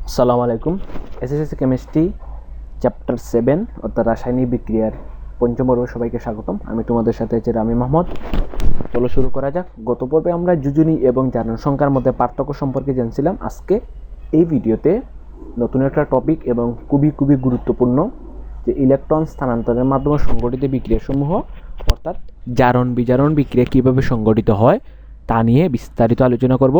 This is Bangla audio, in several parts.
আসসালামু আলাইকুম। এসএসসি কেমিস্ট্রি চ্যাপ্টার 7 অর্থাৎ রাসায়নিক বিক্রিয়ার পঞ্চম পর্বে সবাইকে স্বাগতম। আমি তোমাদের সাথে আছি রামি মাহমুদ। চলো শুরু করা যাক। গত পর্বে আমরা যোজনী এবং জারণ সংখ্যার মধ্যে পার্থক্য সম্পর্কে জানছিলাম। আজকে এই ভিডিওতে নতুন একটা টপিক এবং খুবই গুরুত্বপূর্ণ, যে ইলেকট্রন স্থানান্তরের মাধ্যমে সংঘটিত বিক্রিয়াসমূহ অর্থাৎ জারণ বিজারণ বিক্রিয়া কীভাবে সংঘটিত হয় তা নিয়ে বিস্তারিত আলোচনা করব।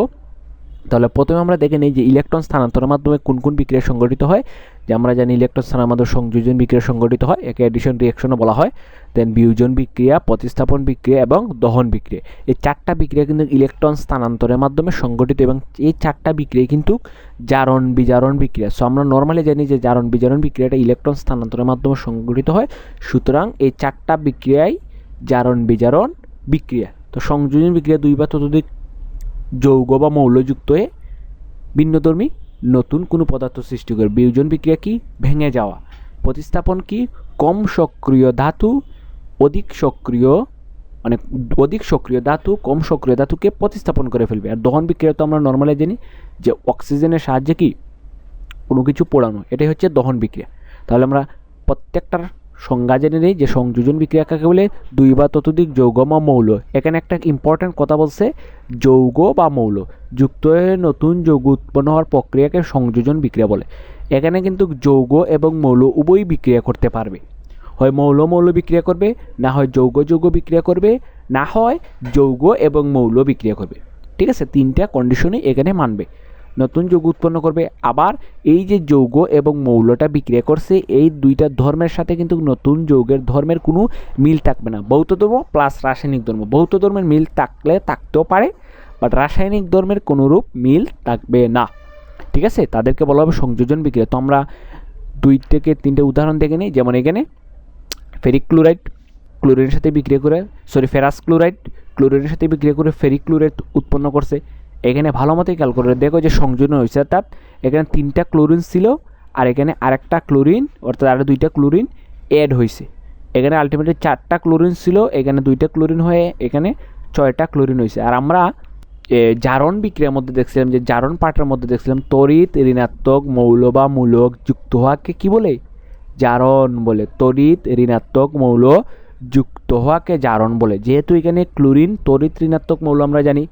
তাহলে প্রথমে আমরা দেখে নিই যে ইলেকট্রন স্থানান্তরের মাধ্যমে কোন কোন বিক্রিয়া সংঘটিত হয়। যে আমরা জানি ইলেকট্রন স্থানান্তরের মাধ্যমে সংযোজন বিক্রিয়া সংঘটিত হয়, একে অ্যাডিশন রিঅ্যাকশনও বলা হয়। দেন বিয়োজন বিক্রিয়া, প্রতিস্থাপন বিক্রিয়া এবং দহন বিক্রিয়া। এই চারটা বিক্রিয়া কিন্তু ইলেকট্রন স্থানান্তরের মাধ্যমে সংঘটিত এবং এই চারটা বিক্রিয়া কিন্তু জারণ বিজারণ বিক্রিয়া। সো আমরা নর্মালি জানি যে জারণ বিজারণ বিক্রিয়াটা ইলেকট্রন স্থানান্তরের মাধ্যমে সংঘটিত হয়। সুতরাং এই চারটা বিক্রিয়াই জারণ বিজারণ বিক্রিয়া। তো সংযোজন বিক্রিয়া দুই বা ততোধিক যৌগ বা মৌলযুক্ত হয়ে ভিন্নধর্মী নতুন কোনো পদার্থ সৃষ্টি করে। বিয়োজন বিক্রিয়া কি? ভেঙে যাওয়া। প্রতিস্থাপন কি? কম সক্রিয় ধাতু অধিক সক্রিয় ধাতু কম সক্রিয় ধাতুকে প্রতিস্থাপন করে ফেলবে। আর দহন বিক্রিয়া তো আমরা নর্মালি জানি যে অক্সিজেনের সাহায্যে কি কোনো কিছু পোড়ানো, এটাই হচ্ছে দহন বিক্রিয়া। তাহলে আমরা প্রত্যেকটার সংজ্ঞা জেনে নিই যে সংযোজন বিক্রিয়া কাকে বলে? দুই বা ততোধিক যৌগ বা মৌল। এখানে একটা ইম্পর্ট্যান্ট কথা বলছে, যৌগ বা মৌল যুক্ত হয়ে নতুন যৌগ উৎপন্ন হওয়ার প্রক্রিয়াকে সংযোজন বিক্রিয়া বলে। এখানে কিন্তু যৌগ এবং মৌল উভয়ই বিক্রিয়া করতে পারবে। হয় মৌল মৌল বিক্রিয়া করবে, না হয় যৌগ যৌগ বিক্রিয়া করবে, না হয় যৌগ এবং মৌল বিক্রিয়া করবে। ঠিক আছে, তিনটা কন্ডিশনই এখানে মানবে। নতুন যৌগ উৎপন্ন করবে, আবার এই যে যৌগ এবং মৌলটা বিক্রিয়া করছে এই দুইটা ধর্মের সাথে কিন্তু নতুন যৌগের ধর্মের কোনো মিল থাকবে না। ভৌত ধর্ম প্লাস রাসায়নিক ধর্ম, ভৌত ধর্মের মিল থাকতেও পারে, বাট রাসায়নিক ধর্মের কোনোরূপ মিল থাকবে না। ঠিক আছে, তাদেরকে বলা হবে সংযোজন বিক্রিয়া। তো আমরা 2 থেকে 3টে উদাহরণ দেখে নিই। যেমন এখানে ফেরিক ক্লোরাইড ক্লোরিনের সাথে বিক্রিয়া করে ফেরাস ক্লোরাইড ক্লোরিনের সাথে বিক্রিয়া করে ফেরিক ক্লোরাইড উৎপন্ন করছে। এখানে ভালো মতো খেয়াল করে দেখো যে সংযোজন হয়েছে, অর্থাৎ এখানে 3টা ক্লোরিন ছিল আর এখানে আরেকটা ক্লোরিন অর্থাৎ আরও 2টা ক্লোরিন অ্যাড হয়েছে। এখানে আলটিমেটলি 4টা ক্লোরিন ছিল, এখানে 2টা ক্লোরিন হয়ে এখানে 6টা ক্লোরিন হয়েছে। আর আমরা জারণ বিক্রিয়ার মধ্যে দেখছিলাম, যে জারণ পার্টের মধ্যে দেখছিলাম তড়িৎ ঋণাত্মক মৌল বা মূলক যুক্ত হওয়াকে কি বলে? জারণ বলে। তড়িৎ ঋণাত্মক মৌল যুক্ত হওয়াকে জারণ বলে। যেহেতু এখানে ক্লোরিন তড়িৎ ঋণাত্মক মৌল আমরা জানি,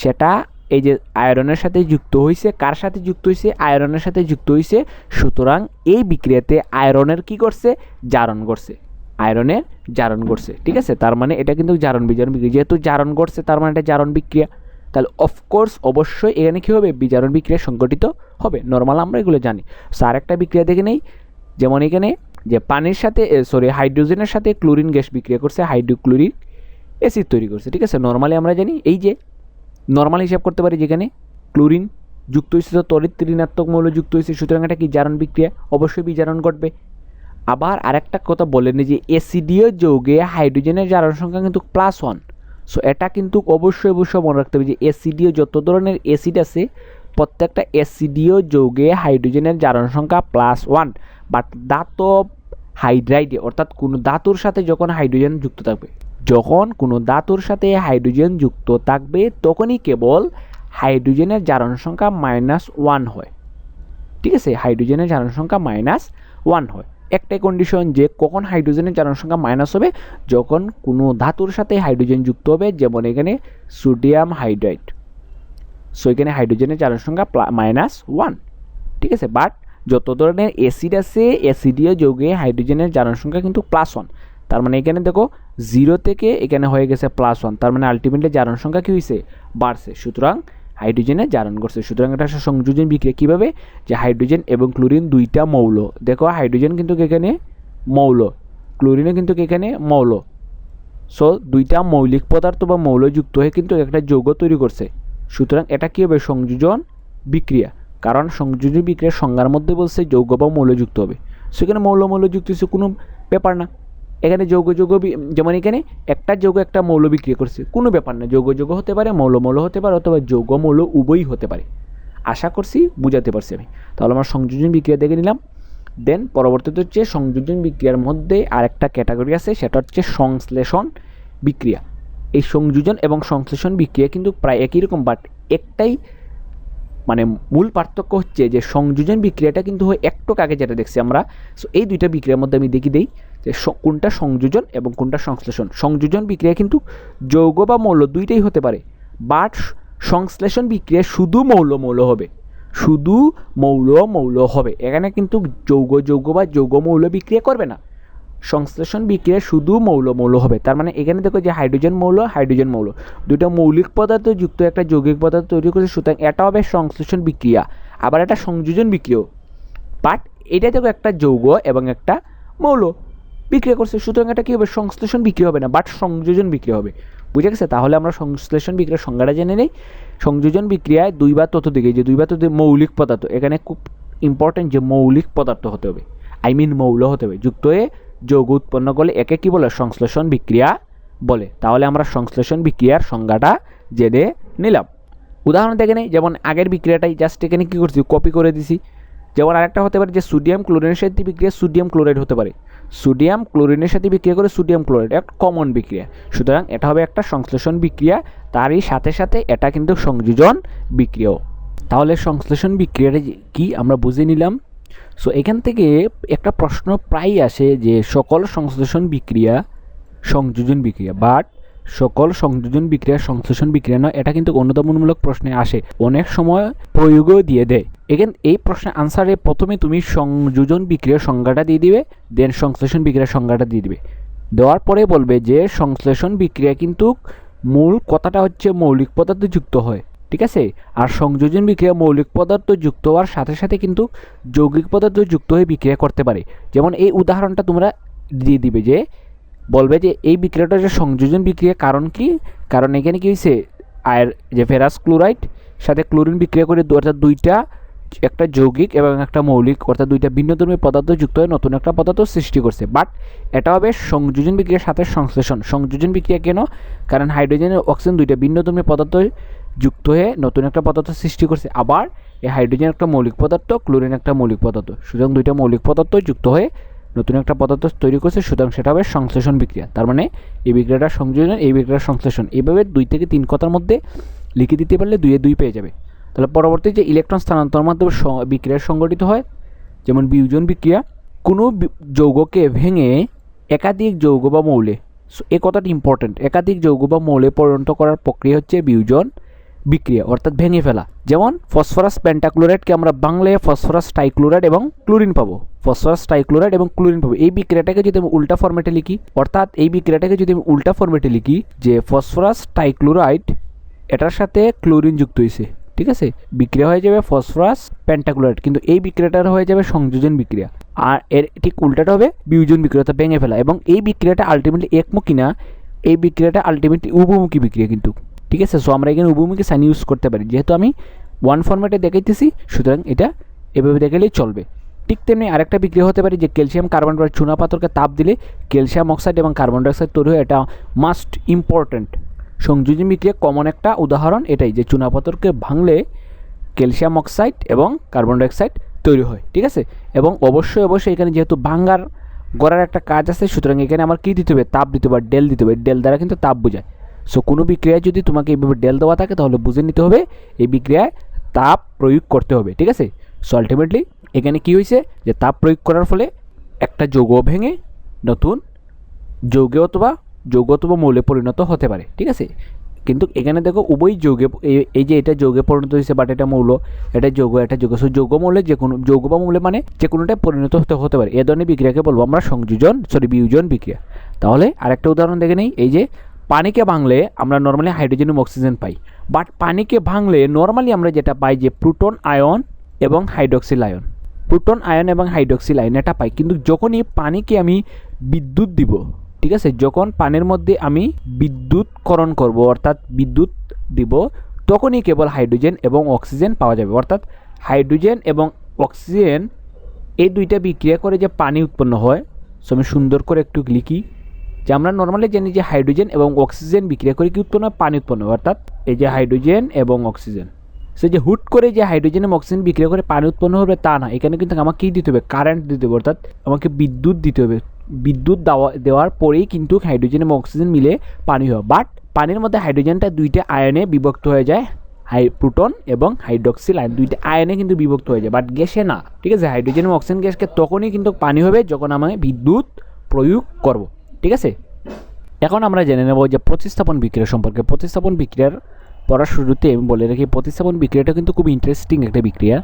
সেটা এই যে আয়রনের সাথে যুক্ত হয়েছে। কার সাথে যুক্ত হয়েছে? আয়রনের সাথে যুক্ত হয়েছে। সুতরাং এই বিক্রিয়াতে আয়রনের কি করছে? জারণ করছে। আয়রনের জারণ করছে। ঠিক আছে, তার মানে এটা কিন্তু জারণ বিজারণ বিক্রিয়া। যেহেতু জারণ করছে তার মানে এটা জারণ বিক্রিয়া। তাহলে অফকোর্স অবশ্যই এখানে কী হবে? বিজারণ বিক্রিয়া সংঘটিত হবে। নর্মাল আমরা এগুলো জানি। সো আরেকটা বিক্রিয়া দেখে নেই। যেমন এখানে যে পানির সাথে হাইড্রোজেনের সাথে ক্লোরিন গ্যাস বিক্রিয়া করছে, হাইড্রোক্লোরিক অ্যাসিড তৈরি করছে। ঠিক আছে, নর্মালি আমরা জানি এই যে নর্মাল হিসাব করতে পারি, যেখানে ক্লোরিন যুক্ত হয়েছে তো তড়িৎ ঋণাত্মক মৌল যুক্ত হয়েছে, সুতরাং এটা কি জারণ বিক্রিয়া? অবশ্যই বিজারণ ঘটবে। আবার আরেকটা কথা বলেন যে অ্যাসিডীয় যৌগে হাইড্রোজেনের জারণ সংখ্যা কিন্তু +1। সো এটা কিন্তু অবশ্যই মনে রাখতে হবে যে অ্যাসিডীয় যত ধরনের অ্যাসিড আছে প্রত্যেকটা অ্যাসিডীয় যৌগে হাইড্রোজেনের জারণ সংখ্যা +1। বাট ধাতব হাইড্রাইডে অর্থাৎ কোনো ধাতুর সাথে যখন হাইড্রোজেন যুক্ত থাকবে, তখনই কেবল হাইড্রোজেনের জারণ সংখ্যা -1 হয়। ঠিক আছে, হাইড্রোজেনের জারণ সংখ্যা -1 হয়। একটাই কন্ডিশন যে কখন হাইড্রোজেনের জারণ সংখ্যা মাইনাস হবে? যখন কোনো ধাতুর সাথে হাইড্রোজেন যুক্ত হবে, যেমন এখানে সোডিয়াম হাইড্রাইড। সো এখানে হাইড্রোজেনের জারণ সংখ্যা -1। ঠিক আছে, বাট যত ধরনের অ্যাসিড আছে অ্যাসিডীয় যৌগে হাইড্রোজেনের জারণ সংখ্যা কিন্তু +1। তার মানে এখানে দেখো 0 থেকে এখানে হয়ে গেছে +1, তার মানে আলটিমেটলি জারণ সংখ্যা কী হয়েছে? বাড়ছে। সুতরাং হাইড্রোজেনের জারণ করছে। সুতরাং এটা সংযোজন বিক্রিয়া কীভাবে? যে হাইড্রোজেন এবং ক্লোরিন দুইটা মৌল, দেখো হাইড্রোজেন কিন্তু এখানে মৌল, ক্লোরিনও কিন্তু এখানে মৌল। সো দুইটা মৌলিক পদার্থ বা মৌল যুক্ত হয়ে কিন্তু একটা যৌগ তৈরি করছে। সুতরাং এটা কী হবে? সংযোজন বিক্রিয়া। কারণ সংযোজন বিক্রিয়ার সংজ্ঞার মধ্যে বলছে যৌগ বা মৌল যুক্ত হবে। সেখানে মৌল যুক্ত হচ্ছে কোনো ব্যাপার না। এখানে যৌগ যেমন এখানে একটা যৌগ একটা মৌল বিক্রিয়া করছে, কোনো ব্যাপার না। যৌগ হতে পারে, মৌল হতে পারে, অথবা যৌগ মৌল উভয়ই হতে পারে। আশা করছি বুঝাতে পারছি আমি। তাহলে আমরা সংযোজন বিক্রিয়া দেখে নিলাম। দেন পরবর্তীতে হচ্ছে সংযোজন বিক্রিয়ার মধ্যে আরেকটা ক্যাটাগরি আছে, সেটা হচ্ছে সংশ্লেষণ বিক্রিয়া। এই সংযোজন এবং সংশ্লেষণ বিক্রিয়া কিন্তু প্রায় একই রকম, বাট একটাই মানে মূল পার্থক্য হচ্ছে যে সংযোজন বিক্রিয়াটা কিন্তু হয় একটু আগে যেটা দেখছি আমরা। সো এই দুইটা বিক্রিয়ার মধ্যে আমি দেখিয়ে দিই যে কোনটা সংযোজন এবং কোনটা সংশ্লেষণ। সংযোজন বিক্রিয়া কিন্তু যৌগ বা মৌল দুইটাই হতে পারে, বাট সংশ্লেষণ বিক্রিয়া শুধু মৌল হবে, শুধু মৌল হবে। এখানে কিন্তু যৌগ বা যৌগ মৌল বিক্রিয়া করবে না। সংশ্লেষণ বিক্রিয়া শুধু মৌল হবে। তার মানে এখানে দেখো যে হাইড্রোজেন মৌল দুটো মৌলিক পদার্থ যুক্ত একটা যৌগিক পদার্থ তৈরি করেছে, সুতরাং এটা হবে সংশ্লেষণ বিক্রিয়া। আবার এটা সংযোজন বিক্রিয়া, বাট এটা দেখো একটা যৌগ এবং একটা মৌল বিক্রিয়া করছে, সুতরাং এটা কী হবে, সংশ্লেষণ বিক্রিয়া হবে না, বাট সংযোজন বিক্রিয়া হবে। বুঝে গেছে? তাহলে আমরা সংশ্লেষণ বিক্রিয়ার সংজ্ঞাটা জেনে নেই। সংযোজন বিক্রিয়ায় দুই বা ততোধিক, যে দুই বা ততোধিক মৌলিক পদার্থ, এখানে খুব ইম্পর্টেন্ট যে মৌলিক পদার্থ হতে হবে, মৌল হতে হবে, যুক্ত হয়ে যৌগ উৎপন্ন করলে একে কী বলে, সংশ্লেষণ বিক্রিয়া বলে। তাহলে আমরা সংশ্লেষণ বিক্রিয়ার সংজ্ঞাটা জেনে নিলাম। উদাহরণ দেখে নেই, যেমন আগের বিক্রিয়াটাই জাস্ট এখানে কী করছি, কপি করে দিছি। যেমন আরেকটা হতে পারে যে সোডিয়াম ক্লোরিনের সাথে বিক্রিয়া সোডিয়াম ক্লোরাইড হতে পারে, সোডিয়াম ক্লোরিনের সাথে বিক্রিয়া করে সোডিয়াম ক্লোরাইড, একটা কমন বিক্রিয়া, সুতরাং এটা হবে একটা সংশ্লেষণ বিক্রিয়া। তারই সাথে সাথে এটা কিন্তু সংযোজন বিক্রিয়াও। তাহলে সংশ্লেষণ বিক্রিয়াটা কি আমরা বুঝে নিলাম। সো এখান থেকে একটা প্রশ্ন প্রায়ই আসে যে সকল সংশ্লেষণ বিক্রিয়া সংযোজন বিক্রিয়া, বাট সকল সংযোজন বিক্রিয়া সংশ্লেষণ বিক্রিয়া নয়। এটা কিন্তু অনুধাবনমূলক প্রশ্নে আসে, অনেক সময় প্রয়োগও দিয়ে দেয়। এখানে এই প্রশ্নের আনসারে প্রথমে তুমি সংযোজন বিক্রিয়ার সংজ্ঞাটা দিয়ে দিবে, দেন সংশ্লেষণ বিক্রিয়ার সংজ্ঞাটা দিয়ে দিবে। দেওয়ার পরে বলবে যে সংশ্লেষণ বিক্রিয়া কিন্তু মূল কথাটা হচ্ছে মৌলিক পদার্থ যুক্ত হয়, ঠিক আছে। আর সংযোজন বিক্রিয়া মৌলিক পদার্থ যুক্ত হওয়ার সাথে সাথে কিন্তু যৌগিক পদার্থ যুক্ত হয়ে বিক্রিয়া করতে পারে। যেমন এই উদাহরণটা তোমরা দিয়ে দিবে, যে বলবে যে এই বিক্রিয়াটা যে সংযোজন বিক্রিয়া, কারণ কি, কারণ এখানে কি হয়েছে, আর যে ফেরাস ক্লোরাইড সাথে ক্লোরিন বিক্রিয়া করে, অর্থাৎ দুইটা, একটা যৌগিক এবং একটা মৌলিক, অর্থাৎ দুইটা ভিন্নধর্মী পদার্থ যুক্ত হয়ে নতুন একটা পদার্থ সৃষ্টি করছে। বাট এটা হবে সংযোজন বিক্রিয়ার সাথে সংশ্লেষণ। সংযোজন বিক্রিয়া কেন, কারণ হাইড্রোজেন ও অক্সিজেন দুইটা ভিন্নধর্মী পদার্থ যুক্ত হয়ে নতুন একটা পদার্থ সৃষ্টি করছে। আবার এই হাইড্রোজেন একটা মৌলিক পদার্থ, ক্লোরিন একটা মৌলিক পদার্থ, সুতরাং দুইটা মৌলিক পদার্থ যুক্ত হয়ে নতুন একটা পদার্থ তৈরি করছে, সুতরাং সেটা হবে সংশ্লেষণ বিক্রিয়া। তার মানে এই বিক্রিয়াটা সংযোজন, এই বিক্রিয়াটা সংশ্লেষণ, এইভাবে 2 থেকে 3 কথার মধ্যে লিখে দিতে পারলে 2 এ 2 পেয়ে যাবে। তাহলে পরবর্তী যে ইলেকট্রন স্থানান্তর মাধ্যমে বিক্রিয়া সংঘটিত হয়, যেমন বিয়োজন বিক্রিয়া, কোনো যৌগকে ভেঙে একাধিক যৌগ বা মৌলে, এই কথাটি ইম্পর্টেন্ট, একাধিক যৌগ বা মৌলে পরিণত করার প্রক্রিয়া হচ্ছে বিয়োজন বিক্রিয়া, অর্থাৎ ভেঙে ফেলা। যেমন ফসফরাস পেন্টাক্লোরাইডকে আমরা বাংলায় ফসফরাস ট্রাইক্লোরাইড এবং ক্লোরিন পাবো, ফসফরাস ট্রাইক্লোরাইড এবং ক্লোরিন পাবো। এই বিক্রিয়াটাকে যদি আমি উল্টা ফরম্যাটে লিখি, অর্থাৎ এই বিক্রিয়াটাকে যদি আমি উল্টা ফরম্যাটে লিখি যে ফসফরাস ট্রাইক্লোরাইড এটার সাথে ক্লোরিন যুক্ত হয়েছে, ঠিক আছে, বিক্রিয়া হয়ে যাবে ফসফরাস পেন্টাক্লোরাইড, কিন্তু এই বিক্রিয়াটার হয়ে যাবে সংযোজন বিক্রিয়া। আর এর ঠিক উল্টাটা হবে বিয়োজন বিক্রিয়া, অর্থাৎ ভেঙে ফেলা। এবং এই বিক্রিয়াটা আলটিমেটলি একমুখী না, এই বিক্রিয়াটা আলটিমেটলি উভমুখী বিক্রিয়া কিন্তু, ঠিক আছে। সো আমরা এখানে উভমুখী সাইন ইউজ করতে পারি, যেহেতু আমি ওয়ান ফরম্যাটে দেখাইতেছি, সুতরাং এটা এভাবে দেখালেই চলবে। ঠিক তেমনি আরেকটা বিক্রিয়া হতে পারে যে ক্যালসিয়াম কার্বন বা চুনা পাথরকে তাপ দিলে ক্যালসিয়াম অক্সাইড এবং কার্বন ডাইঅক্সাইড তৈরি হয়, এটা মাস্ট ইম্পর্ট্যান্ট। সংযোজন বিক্রিয়া কমন একটা উদাহরণ এটাই, যে চুনা পাথরকে ভাঙলে ক্যালসিয়াম অক্সাইড এবং কার্বন ডাইঅক্সাইড তৈরি হয়, ঠিক আছে। এবং অবশ্যই এখানে যেহেতু ভাঙার গড়ার একটা কাজ আছে, সুতরাং এখানে আমার কী দিতে হবে, তাপ দিতে হবে, ডেল দিতে হবে। ডেল দ্বারা কিন্তু তাপ বোঝায়। সো কোনো বিক্রিয়ায় যদি তোমাকে এইভাবে ডেল দেওয়া থাকে, তাহলে বুঝে নিতে হবে এই বিক্রিয়ায় তাপ প্রয়োগ করতে হবে, ঠিক আছে। সো আলটিমেটলি এখানে কী হয়েছে, যে তাপ প্রয়োগ করার ফলে একটা যৌগ ভেঙে নতুন যৌগে অথবা মৌলে পরিণত হতে পারে, ঠিক আছে। কিন্তু এখানে দেখো উভয় যৌগে, এই যে এটা যৌগে পরিণত হয়েছে, বাট এটা মৌল, এটা যৌগ, সো যৌগ মৌলে যে কোনো যৌগ বা মৌলে মানে যে কোনোটাই পরিণত হতে পারে। এ ধরনের বিক্রিয়াকে বলবো আমরা বিয়োজন বিক্রিয়া। তাহলে আরেকটা উদাহরণ দেখে নেই, এই যে পানিকে ভাঙলে আমরা নর্মালি হাইড্রোজেন এবং অক্সিজেন পাই, বাট পানিকে ভাঙলে নর্মালি আমরা যেটা পাই যে প্রোটন আয়ন এবং হাইড্রক্সিল আয়ন, এটা পাই। কিন্তু যখনই পানিকে আমি বিদ্যুৎ দিব, ঠিক আছে, যখন পানির মধ্যে আমি বিদ্যুৎকরণ করব, অর্থাৎ বিদ্যুৎ দিব, তখনই কেবল হাইড্রোজেন এবং অক্সিজেন পাওয়া যাবে। অর্থাৎ হাইড্রোজেন এবং অক্সিজেন এই দুইটা বিক্রিয়া করে যে পানি উৎপন্ন হয়। সো আমি সুন্দর করে একটু লিখি যে আমরা নর্মালি জানি যে হাইড্রোজেন এবং অক্সিজেন বিক্রিয়া করে কি উৎপন্ন হয়, পানি উৎপন্ন হয়। অর্থাৎ এই যে হাইড্রোজেন এবং অক্সিজেন, সে যে হুট করে যে হাইড্রোজেন এবং অক্সিজেন বিক্রিয়া করে পানি উৎপন্ন হবে তা না, এখানে কিন্তু আমাকে কী দিতে হবে, কারেন্ট দিতে হবে, অর্থাৎ আমাকে বিদ্যুৎ দিতে হবে। বিদ্যুৎ দেওয়ার পরেই কিন্তু হাইড্রোজেন এবং অক্সিজেন মিলে পানি হয়। বাট পানির মধ্যে হাইড্রোজেনটা দুইটা আয়নে বিভক্ত হয়ে যায়, প্রোটন এবং হাইড্রক্সিল আয়ন, দুইটা আয়নে কিন্তু বিভক্ত হয়ে যায়, বাট গ্যাসে না। ঠিক আছে, হাইড্রোজেন এবং অক্সিজেন গ্যাসকে তখনই কিন্তু পানি হবে যখন আমি বিদ্যুৎ প্রয়োগ করব। ঠিক আছে, এখন আমরা জেনে নেব যে প্রতিস্থাপন বিক্রিয়া সম্পর্কে। প্রতিস্থাপন বিক্রিয়ার পড়ার শুরুতে আমি বলে রাখি, প্রতিস্থাপন বিক্রিয়াটা কিন্তু খুব ইন্টারেস্টিং একটা বিক্রিয়া।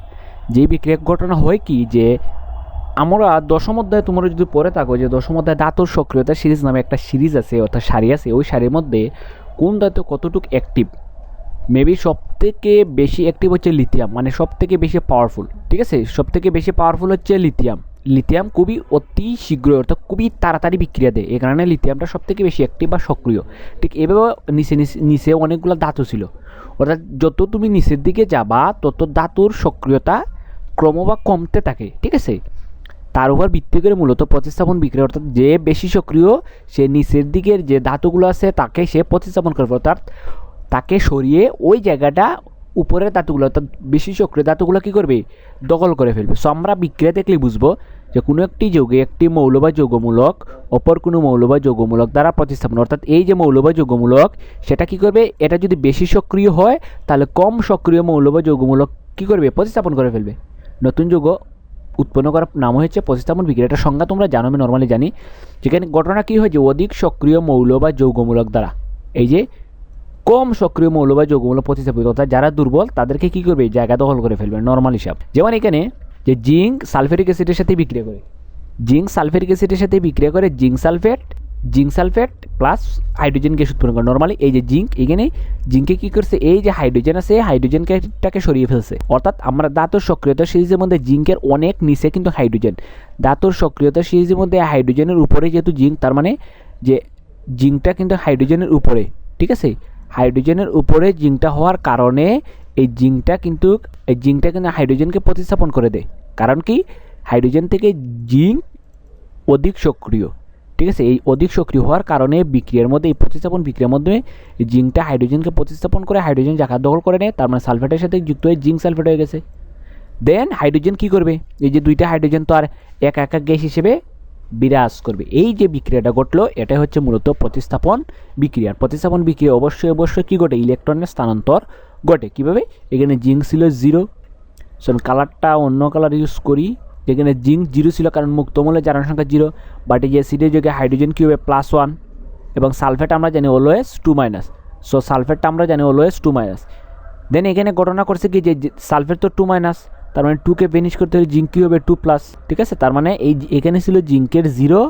যেই বিক্রিয়া ঘটনা হয় কি, যে আমরা দশম অধ্যায়ে তোমরা যদি পড়ে থাকো যে দশম অধ্যায়ে ধাতুর সক্রিয়তা সিরিজ নামে একটা সিরিজ আছে, অর্থাৎ সারি আছে, ওই সারির মধ্যে কোন ধাতু কতটুকু অ্যাক্টিভ, মেবি সব থেকে বেশি অ্যাক্টিভ হচ্ছে লিথিয়াম, মানে সব থেকে বেশি পাওয়ারফুল। ঠিক আছে, সব থেকে বেশি পাওয়ারফুল হচ্ছে লিথিয়াম। লিথিয়াম খুবই অতি শীঘ্র, অর্থাৎ খুবই তাড়াতাড়ি বিক্রিয়া দেয়, এই কারণে লিথিয়ামটা সব থেকে বেশি অ্যাক্টিভ বা সক্রিয়। ঠিক এভাবে নিচে অনেকগুলো ধাতু ছিল, অর্থাৎ যত তুমি নিচের দিকে যাবা তত ধাতুর সক্রিয়তা ক্রমশ কমতে থাকে। ঠিক আছে, তার উপর ভিত্তি করে মূলত প্রতিস্থাপন বিক্রিয়া, অর্থাৎ যে বেশি সক্রিয় সে নিচের দিকের যে ধাতুগুলো আছে তাকে সে প্রতিস্থাপন করবে, অর্থাৎ তাকে সরিয়ে ওই জায়গাটা উপরের ধাতুগুলো, অর্থাৎ বেশি সক্রিয় ধাতুগুলো কী করবে, দখল করে ফেলবে। সো আমরা বিক্রিয়া দেখলে বুঝবো যে কোনো একটি যৌগে একটি মৌল বা যৌগমূলক অপর কোনো মৌল বা যৌগমূলক দ্বারা প্রতিস্থাপন, অর্থাৎ এই যে মৌল বা যৌগমূলক সেটা কী করবে, এটা যদি বেশি সক্রিয় হয় তাহলে কম সক্রিয় মৌল বা যৌগমূলক কী করবে, প্রতিস্থাপন করে ফেলবে। নতুন যৌগ উৎপন্ন করার নাম হচ্ছে প্রতিস্থাপন বিক্রিয়া। এটা সংজ্ঞা তোমরা জানো, আমি নর্মালি জানি। যেখানে ঘটনা কী হয় যে অধিক সক্রিয় মৌল বা যৌগমূলক দ্বারা এই যে কম সক্রিয় মৌল বা যৌগমূলক প্রতিস্থাপিত, অর্থাৎ যারা দুর্বল তাদেরকে কী করবে, জায়গা দখল করে ফেলবে, নর্মাল হিসাব। যেমন এখানে যে জিঙ্ক সালফেরিক অ্যাসিডের সাথে বিক্রিয়া করে, জিঙ্ক সালফেরিক অ্যাসিডের সাথে বিক্রিয়া করে zinc sulphate plus hydrogen gas উৎপন্ন করে। নর্মালি এই যে জিঙ্ক, এখানে জিঙ্কে কী করছে, এই যে হাইড্রোজেন আছে হাইড্রোজেনটাকে সরিয়ে ফেলছে, অর্থাৎ আমরা ধাতুর সক্রিয়তা সিরিজের মধ্যে জিঙ্কের অনেক নিচে কিন্তু হাইড্রোজেন, ধাতুর সক্রিয়তা সিরিজের মধ্যে হাইড্রোজেনের উপরে যেহেতু জিঙ্ক, তার মানে যে জিঙ্কটা কিন্তু হাইড্রোজেনের উপরে। ঠিক আছে, হাইড্রোজেনের উপরে জিঙ্কটা হওয়ার কারণে এই জিঙ্কটা কিন্তু হাইড্রোজেনকে প্রতিস্থাপন করে দেয়। কারণ কি, হাইড্রোজেন থেকে জিঙ্ক অধিক সক্রিয়। ঠিক আছে, এই অধিক সক্রিয় হওয়ার কারণে বিক্রিয়ার মধ্যে, এই প্রতিস্থাপন বিক্রিয়ার মধ্যে জিঙ্কটা হাইড্রোজেনকে প্রতিস্থাপন করে হাইড্রোজেন জায়গা দখল করে নেয়, তার মানে সালফেটের সাথে যুক্ত হয়ে জিঙ্ক সালফেট হয়ে গেছে। দেন হাইড্রোজেন কী করবে, এই যে দুইটা হাইড্রোজেন তো আর একা একা গ্যাস হিসেবে বিরাজ করবে। এই যে বিক্রিয়াটা ঘটলো এটা হচ্ছে মূলত প্রতিস্থাপন বিক্রিয়া। প্রতিস্থাপন বিক্রিয়া অবশ্যই কী ঘটে, ইলেকট্রনের স্থানান্তর ঘটে। কীভাবে, এখানে জিঙ্ক ছিল 0, সো কালারটা অন্য কালার ইউজ করি, যেখানে জিঙ্ক 0 ছিল কারণ মুক্তমূল্যের জারণ সংখ্যা 0, বাট এই যে অ্যাসিডের যোগে হাইড্রোজেন কী হবে, +1, এবং সালফেট আমরা জানি অলওয়েজ 2-, সো সালফেটটা আমরা জানি অলওয়েজ 2-। দেন এখানে ঘটনা করছে কি, যে সালফেট তো 2-, তার মানে 2কে ভেনিশ করতে হলে জিঙ্ক কী হবে 2+। ঠিক আছে, তার মানে এই এখানে ছিল জিঙ্কের 0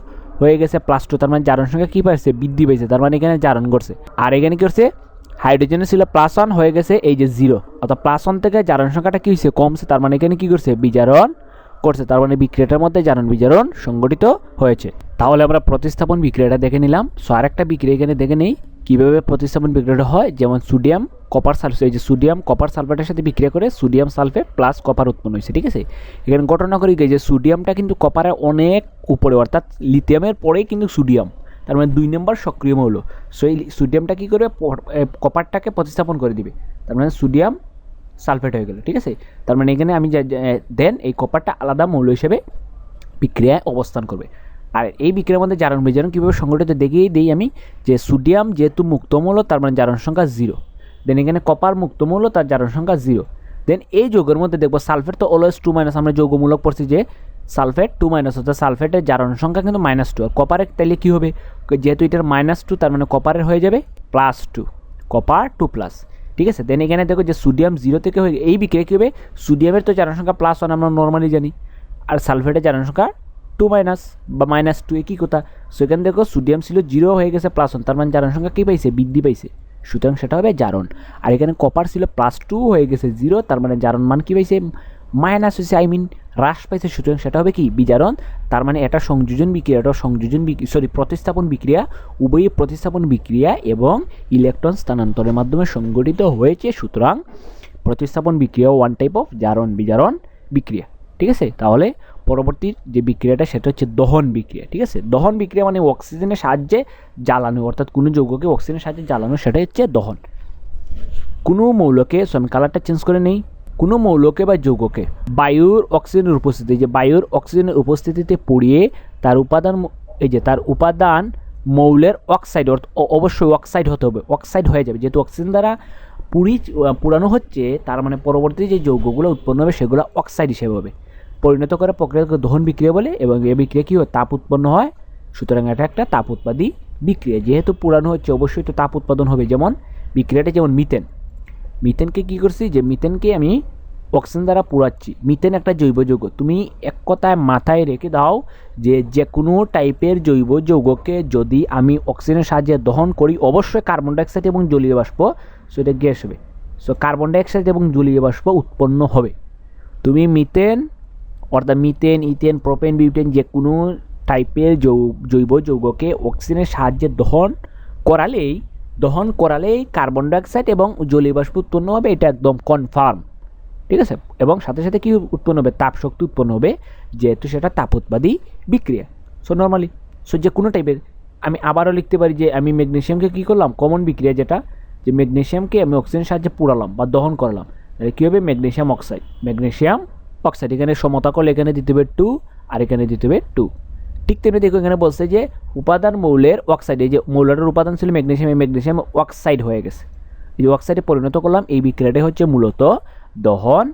হয়ে গেছে +2, তার মানে জারণ সংখ্যা কী পাইছে, বৃদ্ধি পাইছে, তার মানে এখানে জারণ করছে। আর এখানে কী করছে, হাইড্রোজেনের ছিল +1 হয়ে গেছে এই যে 0, অর্থাৎ +1 থেকে জারণ সংখ্যাটা কী হয়েছে, কমছে, তার মানে এখানে কী করছে, বিজারণ করছে, তার মানে বিক্রিয়াটার মধ্যে জারণ বিজারণ সংঘটিত হয়েছে। তাহলে আমরা প্রতিস্থাপন বিক্রিয়াটা দেখে নিলাম। সো আরেকটা বিক্রিয়া এখানে দেখে নেই কীভাবে প্রতিস্থাপন বিক্রিয়াটা হয়। যেমন সোডিয়াম কপার সালফেট, এই যে সোডিয়াম কপার সালফেটের সাথে বিক্রিয়া করে সোডিয়াম সালফেট প্লাস কপার উৎপন্ন হয়েছে। ঠিক আছে, এখানে ঘটনা করি যে সোডিয়ামটা কিন্তু কপারের অনেক উপরে, অর্থাৎ লিথিয়ামের পরেই কিন্তু সোডিয়াম, তার মানে 2 নম্বর সক্রিয় মৌল। সো এই সোডিয়ামটা কী করবে, কপারটাকে প্রতিস্থাপন করে দিবে, তার মানে সোডিয়াম সালফেট হয়ে গেল। ঠিক আছে, তার মানে এখানে আমি দেন এই কপারটা আলাদা মৌল হিসেবে বিক্রিয়ায় অবস্থান করবে। আর এই বিক্রিয়ার মধ্যে জারণ বিজারণ কীভাবে সংঘটিত দেখিয়ে দিই আমি, যে সোডিয়াম যেহেতু মুক্ত মৌল তার মানে জারণ সংখ্যা 0, দেন এখানে কপার মুক্ত মৌল তার জারণ সংখ্যা 0। দেন এই যৌগের মধ্যে দেখবো সালফেট তো অলওয়েজ 2-, আমরা যৌগমূলক পড়ছি যে সালফেট 2-, অর্থাৎ সালফেটের জারণ সংখ্যা কিন্তু -2, আর কপারের তাহলে কী হবে, যেহেতু এটার -2 তার মানে কপারের হয়ে যাবে +2, কপার 2+। ঠিক আছে, দেন এখানে দেখো যে সোডিয়াম 0 থেকে হয়ে এই বিক্রিয়া কী হবে, সোডিয়ামের তো জারণ সংখ্যা +1 আমরা নর্মালি জানি, আর সালফেটের জারণ সংখ্যা 2- বা -2, একই কথা। সো এখানে দেখো সোডিয়াম ছিল 0 হয়ে গেছে +1, তার মানে জারণ সংখ্যা কী পাইছে, বৃদ্ধি পাইছে, সুতরাং সেটা হবে জারণ। আর এখানে কপার ছিল +2 হয়ে গেছে 0, তার মানে জারণ মান কী পাইছে, মাইনাস হয়েছে, হ্রাস পাইছে, সুতরাং সেটা হবে কি, বিজারণ। তার মানে এটা সংযোজন বিক্রিয়া, প্রতিস্থাপন বিক্রিয়া, উভয়ই প্রতিস্থাপন বিক্রিয়া এবং ইলেকট্রন স্থানান্তরের মাধ্যমে সংঘটিত হয়েছে, সুতরাং প্রতিস্থাপন বিক্রিয়া 1 টাইপ অফ জারণ বিজারণ বিক্রিয়া। ঠিক আছে, তাহলে পরবর্তী যে বিক্রিয়াটা সেটা হচ্ছে দহন বিক্রিয়া। ঠিক আছে, দহন বিক্রিয়া মানে অক্সিজেনের সাহায্যে জ্বালানো, অর্থাৎ কোনো যৌগকে অক্সিজেনের সাহায্যে জ্বালানো, সেটা হচ্ছে দহন। কোনো মৌলকে, আমি কালারটা চেঞ্জ করে নেই, কোনো মৌলকে বা যৌগকে বায়ুর অক্সিজেনের উপস্থিতি, যে বায়ুর অক্সিজেনের উপস্থিতিতে পড়িয়ে তার উপাদান মৌলের অক্সাইড, অবশ্যই অক্সাইড হতে হবে, অক্সাইড হয়ে যাবে, যেহেতু অক্সিজেন দ্বারা পুরানো হচ্ছে, তার মানে পরবর্তী যে যৌগগুলো উৎপন্ন হবে সেগুলো অক্সাইড হিসেবে হবে। পরিণত করে প্রক্রিয়াকে দহন বিক্রিয়া বলে এবং এই বিক্রিয়া কী হয়, তাপ উৎপন্ন হয়। সুতরাং এটা একটা তাপ উৎপাদী বিক্রিয়া। যেহেতু পুরানো হচ্ছে অবশ্যই তো তাপ উৎপাদন হবে। যেমন বিক্রিয়াটা যেমন মিথেনকে কী করছি, যে মিথেনকে আমি অক্সিজেন দ্বারা পুরাচ্ছি। মিথেন একটা জৈব যৌগ। তুমি এক কথায় মাথায় রেখে দাও যে কোনো টাইপের জৈব যৌগকে যদি আমি অক্সিজেনের সাহায্যে দহন করি, অবশ্যই কার্বন ডাইঅক্সাইড এবং জলীয় বাষ্প, সো এটা গ্যাস হবে। সো কার্বন ডাইঅক্সাইড এবং জলীয় বাষ্প উৎপন্ন হবে। তুমি মিথেন অর্থাৎ মিথেন, ইথেন, প্রোপেন, বিউটেন যে কোনো টাইপের জৈব যৌগকে অক্সিজেনের সাহায্যে দহন করালেই কার্বন ডাইঅক্সাইড এবং জলীয় বাষ্প উৎপন্ন হবে। এটা একদম কনফার্ম, ঠিক আছে। এবং সাথে সাথে কি উৎপন্ন হবে, তাপ শক্তি উৎপন্ন হবে, যেহেতু সেটা তাপ উৎপাদী বিক্রিয়া। সো নর্মালি যে কোনো টাইপের, আমি আবারও লিখতে পারি যে আমি ম্যাগনেসিয়ামকে কী করলাম, কমন বিক্রিয়া যেটা, যে ম্যাগনেসিয়ামকে আমি অক্সিজেনের সাহায্যে পুরালাম বা দহন করলাম, তাহলে কী হবে, ম্যাগনেসিয়াম অক্সাইড। এখানে সমতা করলে এখানে দিতে হবে 2 আর এখানে দিতে হবে 2। ঠিক তেমনি দেখো এখানে বলছে যে উপাদান মৌলের অক্সাইড, এই যে মৌলটার উপাদান ছিল ম্যাগনেসিয়াম, এই ম্যাগনেসিয়াম অক্সাইড হয়ে গেছে। এই যে অক্সাইডে পরিণত করলাম, এই বিক্রিয়াটাই হচ্ছে মূলত দহন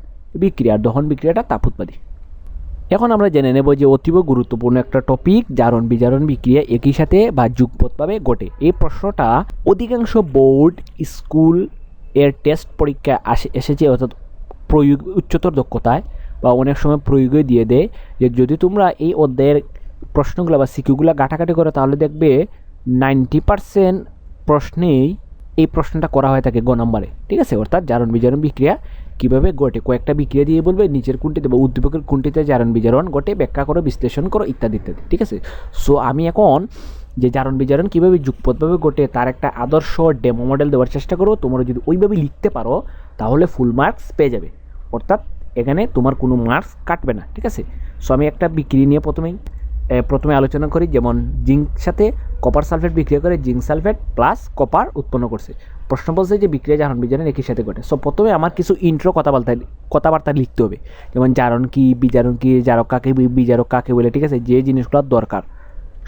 বিক্রিয়া। দহন বিক্রিয়াটা তাপ উৎপাদী। এখন আমরা জেনে নেব যে অতীব গুরুত্বপূর্ণ একটা টপিক, জারণ বিজারণ বিক্রিয়া একই সাথে বা যুগপৎভাবে ঘটে। এই প্রশ্নটা অধিকাংশ বোর্ড, স্কুল এর টেস্ট পরীক্ষায় এসেছে, অর্থাৎ প্রয়োগ উচ্চতর দক্ষতায় বা অনেক সময় প্রয়োগে দিয়ে দেয় যে যদি তোমরা এই অধ্যায়ের প্রশ্নগুলো বা সিকিউগুলো ঘাটাঘাটি করো তাহলে দেখবে 90% প্রশ্নেই এই প্রশ্নটা করা হয়ে থাকে গ নম্বরে, ঠিক আছে। অর্থাৎ জারণ বিজারণ বিক্রিয়া কীভাবে ঘটে, কয়েকটা বিক্রিয়া দিয়ে বলবে নিচের কোনটিতে বা উদ্দীপকের কোনটিতে জারণ বিজারণ ঘটে ব্যাখ্যা করো, বিশ্লেষণ করো, ইত্যাদি ইত্যাদি, ঠিক আছে। সো আমি এখন যে জারণ বিজারণ কীভাবে যুগপৎভাবে ঘটে তার একটা আদর্শ ডেমো মডেল দেওয়ার চেষ্টা করো। তোমরা যদি ওইভাবে লিখতে পারো তাহলে ফুল মার্কস পেয়ে যাবে, অর্থাৎ এখানে তোমার কোনো মার্কস কাটবে না, ঠিক আছে। সো আমি একটা বিক্রিয়া নিয়ে প্রথমে আলোচনা করি। যেমন জিঙ্ক সাথে কপার সালফেট বিক্রিয়া করে জিঙ্ক সালফেট প্লাস কপার উৎপন্ন করছে। প্রশ্ন বলছে যে বিক্রিয়া জারণ বিজারণ একই সাথে ঘটে। সো প্রথমে আমার কিছু ইন্ট্রো কথাবার্তা লিখতে হবে, যেমন জারণ কি, বিজারণ কি, জারক কাকে, বিজারক কাকে বলে, ঠিক আছে, যে জিনিসগুলো দরকার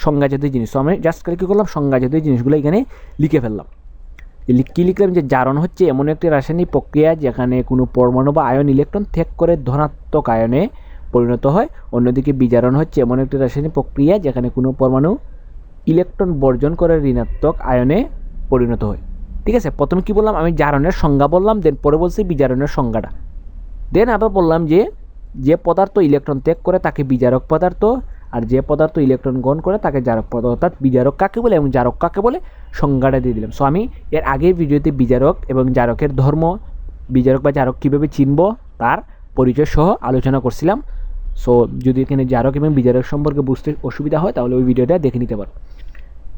সংজ্ঞাজাতীয় জিনিস। সো আমি জাস্ট কী করলাম, সংজ্ঞাজাতীয় জিনিসগুলো এখানে লিখে ফেললাম। কী লিখলাম, যে জারণ হচ্ছে এমন একটি রাসায়নিক প্রক্রিয়া যেখানে কোনো পরমাণু বা আয়ন ইলেকট্রন ত্যাগ করে ধনাত্মক আয়নে পরিণত হয়। অন্যদিকে বিজারণ হচ্ছে এমন একটি রাসায়নিক প্রক্রিয়া যেখানে কোনো পরমাণু ইলেকট্রন বর্জন করে ঋণাত্মক আয়নে পরিণত হয়, ঠিক আছে। প্রথমে কি বললাম, আমি জারণের সংজ্ঞা বললাম, দেন পরে বলছি বিজারণের সংজ্ঞাটা। দেন আবার বললাম যে পদার্থ ইলেকট্রন ত্যাগ করে তাকে বিজারক পদার্থ, আর যে পদার্থ ইলেকট্রন গ্রহণ করে তাকে জারক পদার্থ। অর্থাৎ বিজারক কাকে বলে এবং জারক কাকে বলে সংজ্ঞাটা দিয়ে দিলাম। সো আমি এর আগের ভিডিওতে বিজারক এবং জারকের ধর্ম, বিজারক বা জারক কীভাবে চিনব তার পরিচয় সহ আলোচনা করছিলাম। সো যদি এখানে জারক এবং বিজারক সম্পর্কে বুঝতে অসুবিধা হয় তাহলে ওই ভিডিওটা দেখে নিতে পারো।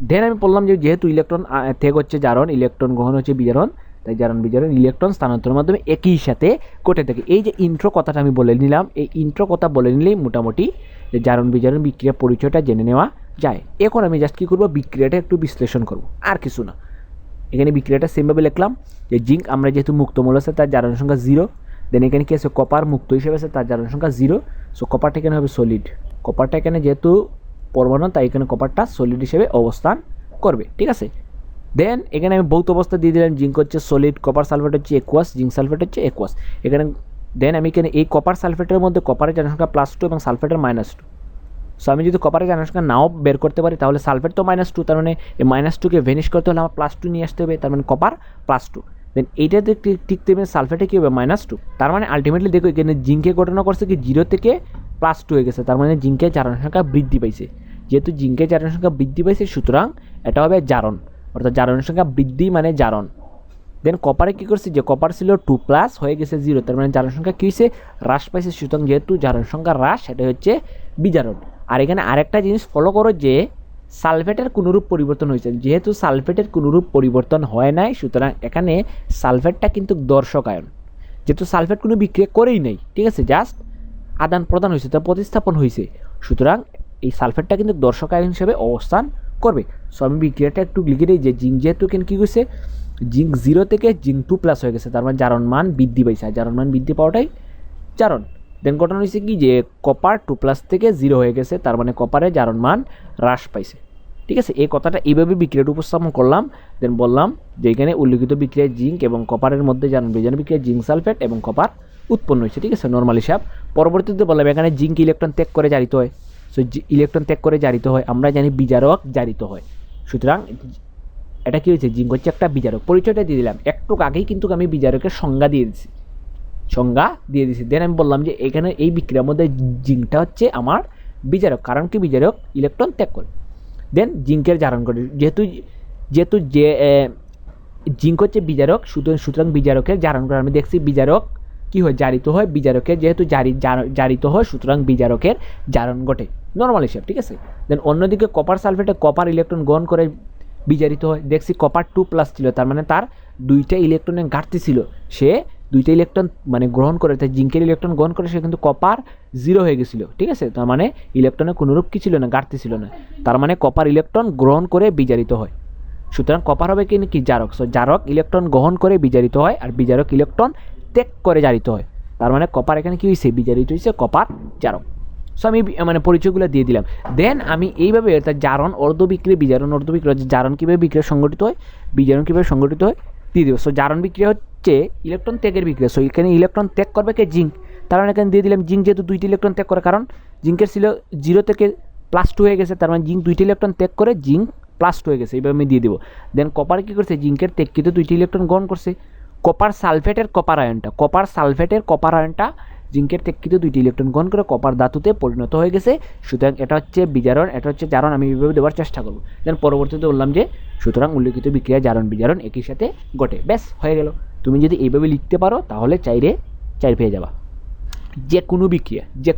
দেন আমি বললাম যে যেহেতু ইলেকট্রন ত্যাগ হচ্ছে জারণ, ইলেকট্রন গ্রহণ হচ্ছে বিজারণ, তাই জারণ বিজারণ ইলেকট্রন স্থানান্তরের মাধ্যমে একই সাথে ঘটে থাকে। এই যে ইন্ট্রো কথাটা আমি বলে নিলাম, এই ইন্ট্রো কথা বলে নিলেই মোটামুটি যে জারণ বিজারণ বিক্রিয়ার পরিচয়টা জেনে নেওয়া যায়। এখন আমি জাস্ট কী করবো, বিক্রিয়াটা একটু বিশ্লেষণ করব, আর কিছু না। এখানে বিক্রিয়াটা সেমভাবে লিখলাম যে জিঙ্ক আমরা যেহেতু মুক্ত মূল আছে তার জারণ সংখ্যা 0। দেন এখানে কী আছে, কপার মুক্ত হিসেবে আছে তার জারণ সংখ্যা 0। সো কপারটা এখানে হবে সলিড। কপারটা এখানে যেহেতু পরমাণু তাই এখানে কপারটা সলিড হিসেবে অবস্থান করবে, ঠিক আছে। দেন এখানে আমি ভৌত অবস্থা দিয়ে দিলাম, জিঙ্ক হচ্ছে সলিড, কপার সালফেট হচ্ছে একুয়াস, জিঙ্ক সালফেট হচ্ছে একুয়াস। এখানে দেন আমি এখানে এই কপার সালফেটের মধ্যে কপারের জারণ সংখ্যা +2 এবং সালফেটের -2। সো আমি যদি কপারের জারণ সংখ্যা নাও বের করতে পারি তাহলে সালফেট তো -2, তার মানে এই -2কে ভেনিশ করতে হলে আমার +2 নিয়ে আসতে হবে, তার মানে কপার +2। দেন এইটাতে ঠিক তেমনি সালফেটে কী হবে, -2। তার মানে আলটিমেটলি দেখো এখানে জিঙ্কে ঘটনা করছে কি 0 থেকে +2 হয়ে গেছে, তার মানে জিঙ্কের জারণ সংখ্যা বৃদ্ধি পাইছে। যেহেতু জিঙ্কের জারণ সংখ্যা বৃদ্ধি পাইছে সুতরাং এটা হবে জারণ, অর্থাৎ জারণ সংখ্যা বৃদ্ধি মানে জারণ। দেন কপারে কী করছে, যে কপার ছিল 2+ হয়ে গেছে 0, তার মানে জারণ সংখ্যা কী হয়েছে, হ্রাস পাইছে। সুতরাং যেহেতু জারণ সংখ্যা হ্রাস, সেটা হচ্ছে বিজারণ। আর এখানে আরেকটা জিনিস ফলো করো যে সালফেটের কোনোরূপ পরিবর্তন হয়েছে। যেহেতু সালফেটের কোনোরূপ পরিবর্তন হয় নাই সুতরাং এখানে সালফেটটা কিন্তু দর্শক আয়ন। যেহেতু সালফেট কোনো বিক্রিয়া করেই নাই, ঠিক আছে, জাস্ট আদান প্রদান হয়েছে, তা প্রতিস্থাপন হয়েছে, সুতরাং এই সালফেটটা কিন্তু দর্শক আয়ন হিসেবে অবস্থান করবে। সো আমি বিক্রিয়াটা একটু লিখে দিই যে জিঙ্ক যেহেতু এখানে কী হয়েছে, জিঙ্ক 0 থেকে জিঙ্ক 2+ হয়ে গেছে, তার মানে জারণ মান বৃদ্ধি পাইছে। আর জারণ মান বৃদ্ধি পাওয়াটাই জারণ। দেন ঘটনা হয়েছে কি যে কপার 2+ থেকে 0 হয়ে গেছে, তার মানে কপারে জারণ মান হ্রাস পাইছে। ঠিক আছে, এই কথাটা এইভাবে বিক্রিয়াটা উপস্থাপন করলাম। দেন বললাম যে এখানে উল্লিখিত বিক্রিয়ায় জিঙ্ক এবং কপারের মধ্যে জারণ বিজারণ বিক্রিয়ায় জিঙ্ক সালফেট এবং কপার উৎপন্ন হয়েছে। ঠিক আছে, নর্মাল হিসাব। পরবর্তীতে বললাম এখানে জিঙ্ক ইলেকট্রন ত্যাগ করে জারিত হয়। সো ইলেকট্রন ত্যাগ করে জারিত হয়, আমরা জানি বিজারক জারিত হয়। সুতরাং এটা কী হয়েছে, জিঙ্ক হচ্ছে একটা বিজারক। পরিচয়টা দিয়ে দিলাম, একটু আগেই কিন্তু আমি বিজারকের সংজ্ঞা দিয়ে দিয়েছি। দেন আমি বললাম যে এখানে এই বিক্রিয়ার মধ্যে জিঙ্কটা হচ্ছে আমার বিজারক, কারণ কি বিজারক ইলেকট্রন ত্যাগ করে। দেন জিঙ্কের জারণ করে, যেহেতু যে জিঙ্ক হচ্ছে বিজারক, সুতরাং বিজারকের জারণ করে। আমি দেখছি বিজারক কী হয়, জারিত হয়। বিজারকের যেহেতু জারিত হয়, সুতরাং বিজারকের জারণ ঘটে, নর্মাল হিসাব। ঠিক আছে, দেন অন্যদিকে কপার সালফেটে কপার ইলেকট্রন গ্রহণ করে বিজারিত হয়। দেখছি কপার 2+ ছিল, তার মানে তার 2টা ইলেকট্রনের ঘাটতি ছিল, সে 2টা ইলেকট্রন মানে গ্রহণ করে, তাই জিঙ্কের ইলেকট্রন গ্রহণ করে সে কিন্তু কপার 0 হয়ে গেছিলো। ঠিক আছে, তার মানে ইলেকট্রনের কোনোরূপ কী ছিল না, ঘাটতি ছিল না। তার মানে কপার ইলেকট্রন গ্রহণ করে বিজারিত হয়। সুতরাং কপার হবে কি জারক। সো জারক ইলেকট্রন গ্রহণ করে বিজারিত হয়, আর বিজারক ইলেকট্রন ত্যাগ করে জারিত হয়। তার মানে কপার এখানে কী হয়েছে, বিজারিত হয়েছে, কপার জারক। সো আমি মানে পরিচয়গুলো দিয়ে দিলাম। দেন আমি এইভাবে তার জারণ অর্ধবিক্রিয়া, বিজারণ অর্ধবিক্রিয়া, জারণ কীভাবে বিক্রিয়া সংগঠিত হয়, বিজারণ কীভাবে সংগঠিত হয় দিয়ে দেবো। সো জারণ বিক্রিয়া হচ্ছে ইলেকট্রন ত্যাগের বিক্রিয়া। সো এখানে ইলেকট্রন ত্যাগ করবে কে, জিঙ্ক। তার মানে এখানে দিয়ে দিলাম জিঙ্ক, যেহেতু 2টি ইলেকট্রন ত্যাগ করে, কারণ জিঙ্কের ছিল 0 থেকে +2 হয়ে গেছে, তার মানে জিঙ্ক 2টি ইলেকট্রন ত্যাগ করে জিঙ্ক +2 হয়ে গেছে, এইভাবে আমি দিয়ে দেবো। দেন কপার কী করছে, জিঙ্কের ত্যাগকৃত 2টি ইলেকট্রন গ্রহণ করছে। কপার সালফেটের কপার আয়নটা জিঙ্কের ত্যাগকৃত 2টি ইলেকট্রন গ্রহণ করে কপার ধাতুতে পরিণত হয়ে গেছে। সুতরাং এটা হচ্ছে বিজারণ, এটা হচ্ছে জারণ। আমি এইভাবে দেওয়ার চেষ্টা করবো। দেন পরবর্তীতে বললাম যে সুতরাং উল্লিখিত বিক্রিয়া জারণ বিজারণ একই সাথে ঘটে। ব্যাস হয়ে গেল। তুমি যদি এইভাবে লিখতে পারো তাহলে 4 পেয়ে যাবা। যে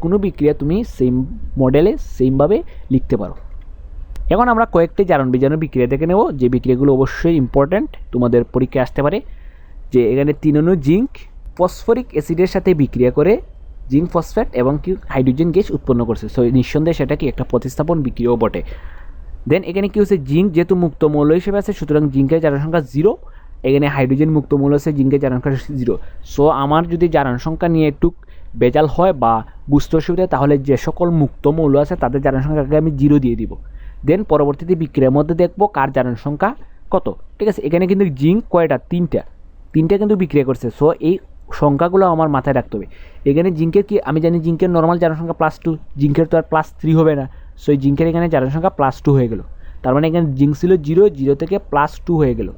কোনো বিক্রিয়া তুমি সেম মডেলে সেমভাবে লিখতে পারো। এখন আমরা কয়েকটি জারণ বিজারণ বিক্রিয়া দেখে নেব, যে বিক্রিয়াগুলো অবশ্যই ইম্পর্ট্যান্ট, তোমাদের পরীক্ষায় আসতে পারে। যে এখানে 3 অণু জিঙ্ক ফসফরিক অ্যাসিডের সাথে বিক্রিয়া করে জিঙ্ক ফসফেট এবং কি হাইড্রোজেন গ্যাস উৎপন্ন করছে। সো নিঃসন্দেহে সেটা কি একটা প্রতিস্থাপন বিক্রিয়াও বটে। দেন এখানে কী হচ্ছে, জিঙ্ক যেহেতু মুক্ত মৌল হিসেবে আছে, সুতরাং জিঙ্কের জারণ সংখ্যা 0। এখানে হাইড্রোজেন মুক্ত মৌল আছে, জিঙ্কের জারণ সংখ্যা 0। সো আমার যদি জারণ সংখ্যা নিয়ে একটু বেজাল হয় বা বুঝতে অসুবিধা, তাহলে যে সকল মুক্ত মৌল আছে তাদের জারণ সংখ্যাকে আমি 0 দিয়ে দিব। দেন পরবর্তীতে বিক্রিয়ার মধ্যে দেখবো কার জারণ সংখ্যা কত। ঠিক আছে, এখানে কিন্তু জিঙ্ক কয়টা, 3টা কিন্তু বিক্রিয়া করছে। সো এই সংখ্যাগুলো আমার মাথায় রাখতে হবে। এখানে জিঙ্কের কি, আমি জানি জিঙ্কের নর্মাল জারণ সংখ্যা +2, জিঙ্কের তো আর +3 হবে না। সো এই জিঙ্কের এখানে জারণ সংখ্যা +2 হয়ে গেল। তার মানে এখানে জিঙ্ক ছিল 0 থেকে +2 হয়ে গেল।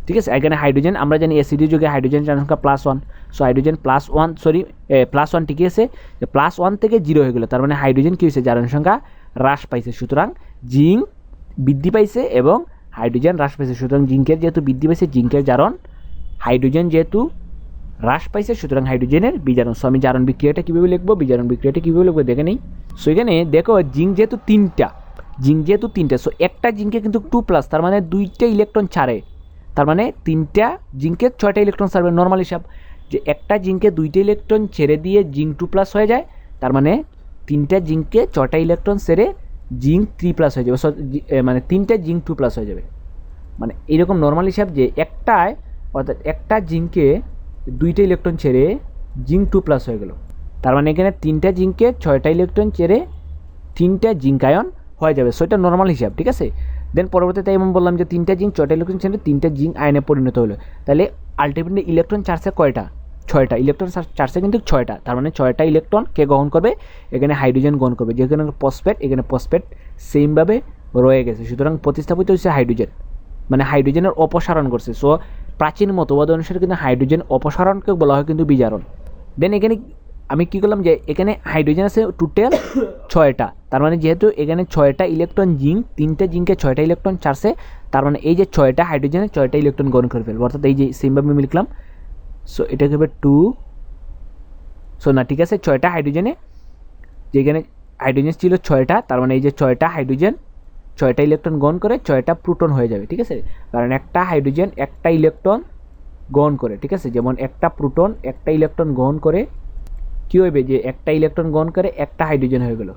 ঠিক আছে, এখানে হাইড্রোজেন আমরা জানি অ্যাসিডের যুগে হাইড্রোজেন জারণ সংখ্যা +1। সো হাইড্রোজেন +1 ঠিকই আছে, যে +1 থেকে 0 হয়ে গেল। তার মানে হাইড্রোজেন কী হয়েছে, জারণ সংখ্যা হ্রাস পাইছে। সুতরাং জিঙ্ক বৃদ্ধি পাইছে এবং হাইড্রোজেন হ্রাস পাইছে। সুতরাং জিঙ্কের যেহেতু বৃদ্ধি পাইছে, জিঙ্কের জারণ, হাইড্রোজেন যেহেতু হ্রাস পাইছে, সুতরাং হাইড্রোজেনের বিজারণ। সো আমি জারণ বিক্রিয়াটা কীভাবে লিখবো, বিজারণ বিক্রিয়াটা কীভাবে লিখবো দেখে নেই। সো এখানে দেখো জিঙ্ক যেহেতু 3টা, সো একটা জিঙ্কে কিন্তু 2+, তার মানে 2টা ইলেকট্রন ছাড়ে। তার মানে 3টা জিঙ্কের 6টা ইলেকট্রন ছাড়বে, নর্মাল হিসাব। যে একটা জিঙ্কে 2টা ইলেকট্রন ছেড়ে দিয়ে জিঙ্ক 2+ হয়ে যায়, তার মানে 3টা জিঙ্কে 6টা ইলেকট্রন ছেড়ে জিঙ্ক 3+ হয়ে যাবে। মানে 3টা জিঙ্ক 2+ হয়ে যাবে। মানে এইরকম নর্মাল হিসাব, যে একটায় অর্থাৎ একটা জিঙ্কে 2টা ইলেকট্রন ছেড়ে জিঙ্ক 2+ হয়ে গেল। তার মানে এখানে 3টা জিঙ্কে 6টা ইলেকট্রন ছেড়ে 3টা জিঙ্ক আয়ন হয়ে যাবে। সো এটা নর্মাল হিসাব। ঠিক আছে, দেন পরবর্তীতে এমন বললাম যে 3টা জিঙ্ক 6টা ইলেকট্রন ছেড়ে 3টা জিঙ্ক আয়নে পরিণত হলো। তাহলে আলটিমেটলি ইলেকট্রন চার্জে কয়টা, 6টা। ইলেকট্রন চার্জে কিন্তু 6টা, তার মানে 6টা ইলেকট্রন কে গ্রহণ করবে, এখানে হাইড্রোজেন গ্রহণ করবে। যেখানে ফসফেট, এখানে ফসফেট সেমভাবে রয়ে গেছে। সুতরাং প্রতিস্থাপিত হচ্ছে হাইড্রোজেন, মানে হাইড্রোজেনের অপসারণ করছে। সো প্রাচীন মতবাদ অনুসারে কিন্তু হাইড্রোজেন অপসারণকে বলা হয় কিন্তু বিজারণ। দেন এখানে আমি কী করলাম, যে এখানে হাইড্রোজেন আছে টোটাল 6টা। তার মানে যেহেতু এখানে 6টা ইলেকট্রন জিঙ্ক, 3টা জিঙ্কে 6টা ইলেকট্রন ছাড়ছে, তার মানে এই যে 6টা হাইড্রোজেনে 6টা ইলেকট্রন গ্রহণ করে ফেলবে। অর্থাৎ এই যে সেমভাবে আমি লিখলাম। সো এটাকে হবে 2। সো না, ঠিক আছে, 6টা হাইড্রোজেনে, যেখানে হাইড্রোজেন ছিল 6টা, তার মানে এই যে 6টা হাইড্রোজেন 6টা ইলেকট্রন গ্রহণ করে 6টা প্রোটন হয়ে যাবে। ঠিক আছে, কারণ একটা হাইড্রোজেন একটা ইলেকট্রন গ্রহণ করে। ঠিক আছে, যেমন একটা প্রোটন একটা ইলেকট্রন গ্রহণ করে, কী হইবে, যে একটা ইলেকট্রন গ্রহণ করে একটা হাইড্রোজেন হয়ে গেল।